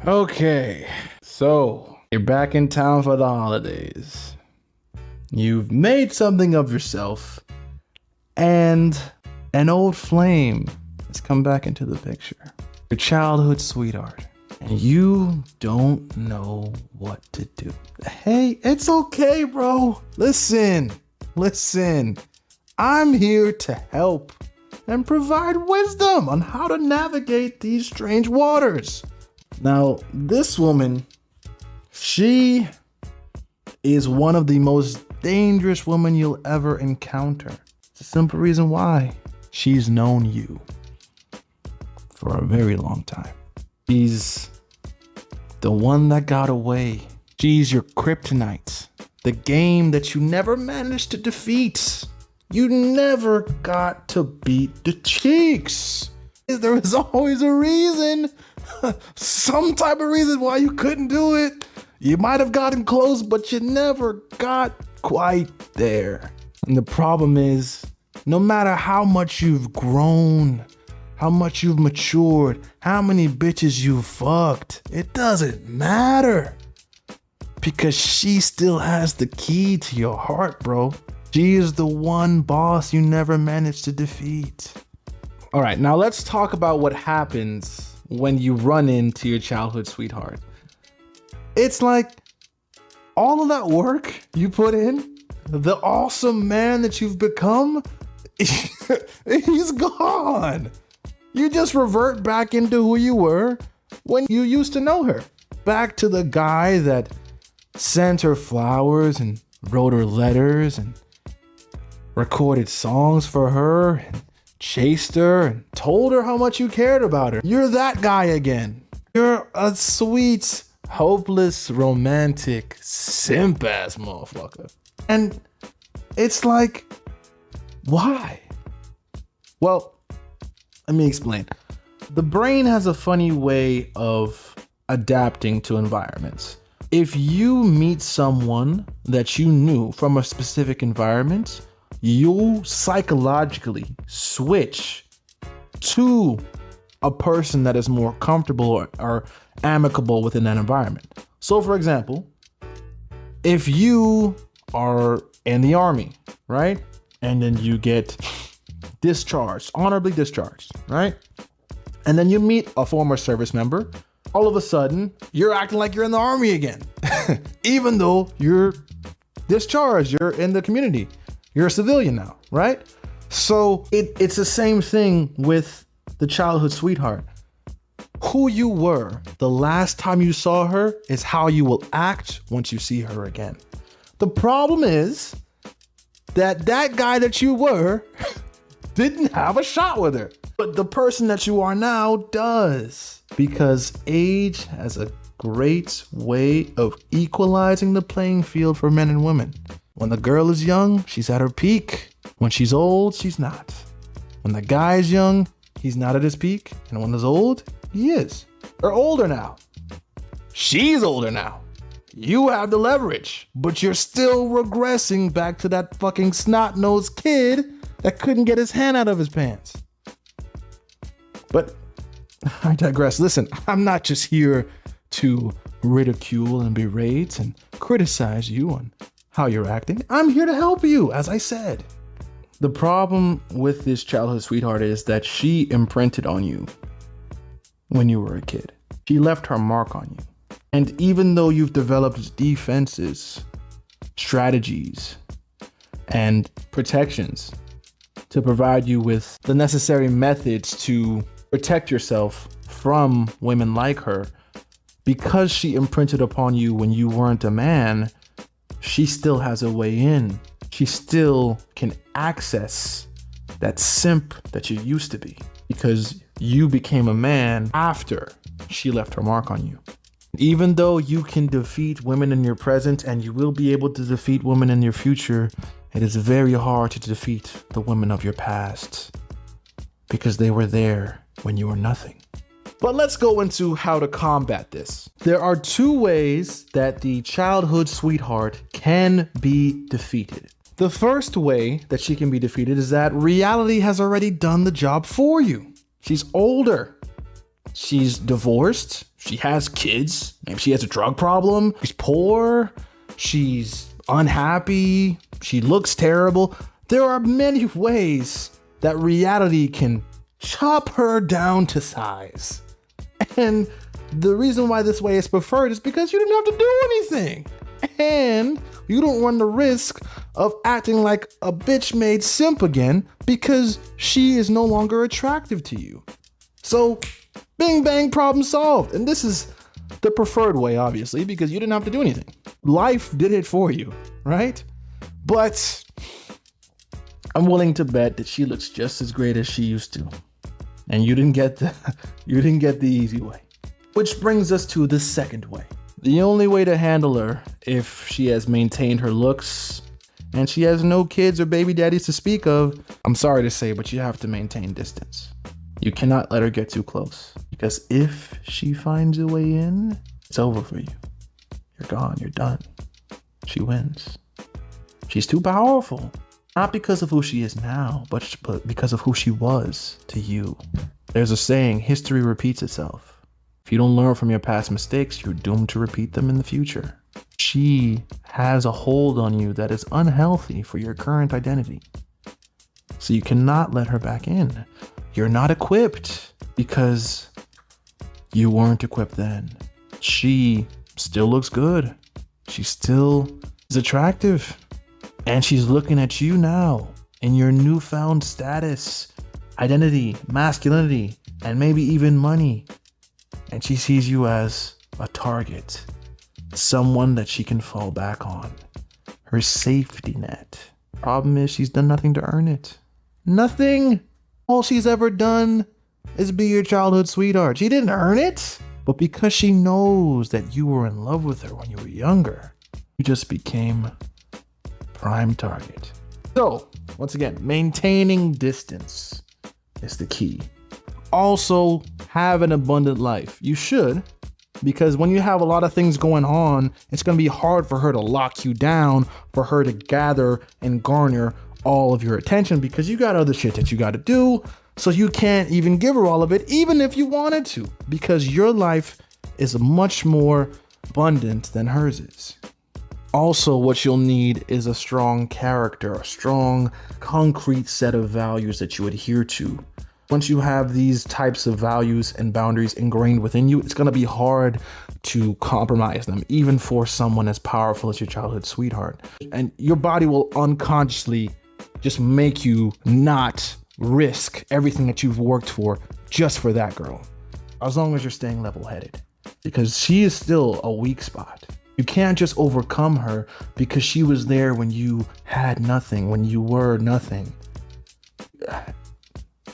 Okay, so you're back in town for the holidays. You've made something of yourself, and an old flame has come back into the picture. Your childhood sweetheart, and you don't know what to do. Hey, it's okay, bro. Listen. I'm here to help and provide wisdom on how to navigate these strange waters. Now, this woman, she is one of the most dangerous women you'll ever encounter. It's a simple reason why. She's known you for a very long time. She's the one that got away. She's your kryptonite. The game that you never managed to defeat. You never got to beat the cheeks. There was always a reason. Some type of reason why you couldn't do it. You might have gotten close, but you never got quite there. And the problem is, no matter how much you've grown, how much you've matured, how many bitches you've fucked, it doesn't matter. Because she still has the key to your heart, bro. She is the one boss you never managed to defeat. All right, now let's talk about what happens when you run into your childhood sweetheart. It's like all of that work you put in, the awesome man that you've become, he's gone. You just revert back into who you were when you used to know her. Back to the guy that sent her flowers and wrote her letters and recorded songs for her and chased her and told her how much you cared about her. You're that guy again. You're a sweet, hopeless, romantic, simp-ass motherfucker. And it's like, why? Well, let me explain. The brain has a funny way of adapting to environments. If you meet someone that you knew from a specific environment, you'll psychologically switch to a person that is more comfortable or amicable within that environment. So for example, if you are in the army, right? And then you get discharged, honorably discharged, right? And then you meet a former service member. All of a sudden, you're acting like you're in the army again, even though you're discharged, you're in the community, you're a civilian now, right? So it's the same thing with the childhood sweetheart. Who you were the last time you saw her is how you will act once you see her again. The problem is that guy that you were didn't have a shot with her, but the person that you are now does. Because age has a great way of equalizing the playing field for men and women. When the girl is young, she's at her peak. When she's old, she's not. When the guy is young, he's not at his peak. And when he's old, he is. They're older now. She's older now. You have the leverage, but you're still regressing back to that fucking snot-nosed kid that couldn't get his hand out of his pants. But I digress. Listen, I'm not just here to ridicule and berate and criticize you on how you're acting. I'm here to help you, as I said. The problem with this childhood sweetheart is that she imprinted on you when you were a kid. She left her mark on you. And even though you've developed defenses, strategies, and protections to provide you with the necessary methods to protect yourself from women like her, because she imprinted upon you when you weren't a man, she still has a way in. She still can access that simp that you used to be because you became a man after she left her mark on you. Even though you can defeat women in your present and you will be able to defeat women in your future, it is very hard to defeat the women of your past because they were there when you were nothing. But let's go into how to combat this. There are two ways that the childhood sweetheart can be defeated. The first way that she can be defeated is that reality has already done the job for you. She's older. She's divorced. She has kids. Maybe she has a drug problem. She's poor. She's unhappy. She looks terrible. There are many ways that reality can chop her down to size. And the reason why this way is preferred is because you didn't have to do anything. And you don't run the risk of acting like a bitch-made simp again because she is no longer attractive to you. So, bing bang, problem solved. And this is the preferred way, obviously, because you didn't have to do anything. Life did it for you, right? But I'm willing to bet that she looks just as great as she used to. And you didn't get the easy way. Which brings us to the second way. The only way to handle her, if she has maintained her looks and she has no kids or baby daddies to speak of, I'm sorry to say, but you have to maintain distance. You cannot let her get too close, because if she finds a way in, it's over for you. You're gone, you're done. She wins. She's too powerful, not because of who she is now, but because of who she was to you. There's a saying, history repeats itself. If you don't learn from your past mistakes, you're doomed to repeat them in the future. She has a hold on you that is unhealthy for your current identity. So you cannot let her back in. You're not equipped because you weren't equipped then. She still looks good. She still is attractive. And she's looking at you now in your newfound status, identity, masculinity, and maybe even money. And she sees you as a target, someone that she can fall back on, her safety net. Problem is, she's done nothing to earn it. Nothing. All she's ever done is be your childhood sweetheart. She didn't earn it, but because she knows that you were in love with her when you were younger, you just became prime target. So, once again, maintaining distance is the key. Also, have an abundant life. You should, because when you have a lot of things going on, it's going to be hard for her to lock you down, for her to gather and garner all of your attention, because you got other shit that you got to do. So you can't even give her all of it, even if you wanted to, because your life is much more abundant than hers is. Also, what you'll need is a strong character, a strong, concrete set of values that you adhere to. Once you have these types of values and boundaries ingrained within you, it's going to be hard to compromise them, even for someone as powerful as your childhood sweetheart. And your body will unconsciously just make you not risk everything that you've worked for just for that girl, as long as you're staying level-headed, because she is still a weak spot. You can't just overcome her because she was there when you had nothing, when you were nothing.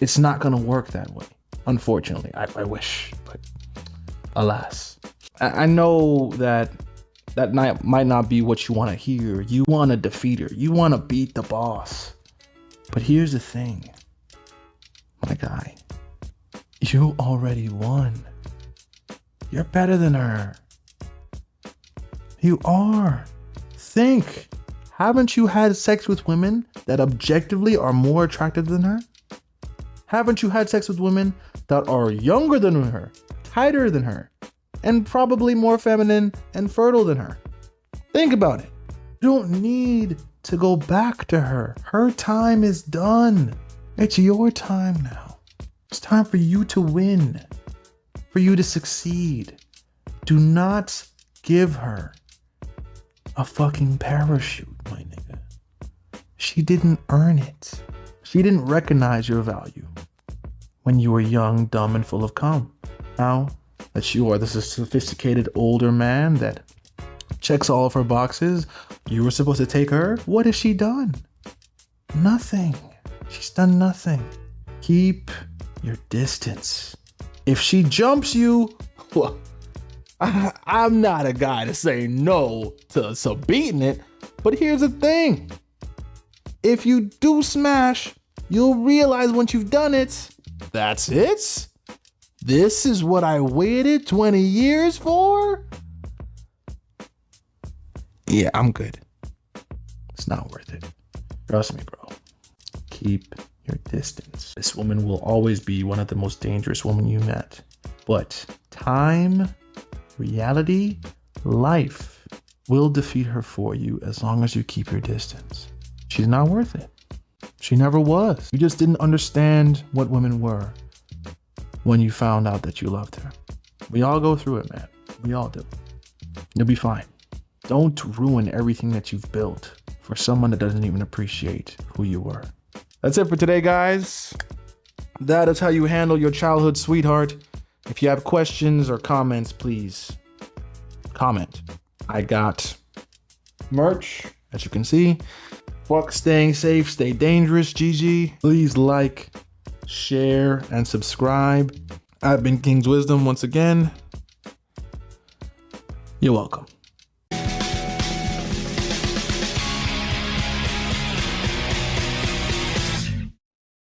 It's not going to work that way. Unfortunately, I wish, but alas. I know that might not be what you want to hear. You want to defeat her. You want to beat the boss. But here's the thing, my guy. You already won. You're better than her. You are. Think. Haven't you had sex with women that objectively are more attractive than her? Haven't you had sex with women that are younger than her, tighter than her, and probably more feminine and fertile than her? Think about it. You don't need to go back to her. Her time is done. It's your time now. It's time for you to win, for you to succeed. Do not give her a fucking parachute, my nigga. She didn't earn it. She didn't recognize your value when you were young, dumb, and full of cum. Now that you are this sophisticated older man that checks all of her boxes, you were supposed to take her. What has she done? Nothing. She's done nothing. Keep your distance. If she jumps you, well, I'm not a guy to say no to beating it, but here's the thing. If you do smash, you'll realize once you've done it, that's it? This is what I waited 20 years for? Yeah, I'm good. It's not worth it. Trust me, bro. Keep your distance. This woman will always be one of the most dangerous women you met. But time, reality, life will defeat her for you as long as you keep your distance. She's not worth it. She never was. You just didn't understand what women were when you found out that you loved her. We all go through it, man. We all do. You'll be fine. Don't ruin everything that you've built for someone that doesn't even appreciate who you were. That's it for today, guys. That is how you handle your childhood sweetheart. If you have questions or comments, please comment. I got merch, as you can see. Fuck staying safe, stay dangerous, GG. Please like, share, and subscribe. I've been King's Wisdom once again. You're welcome.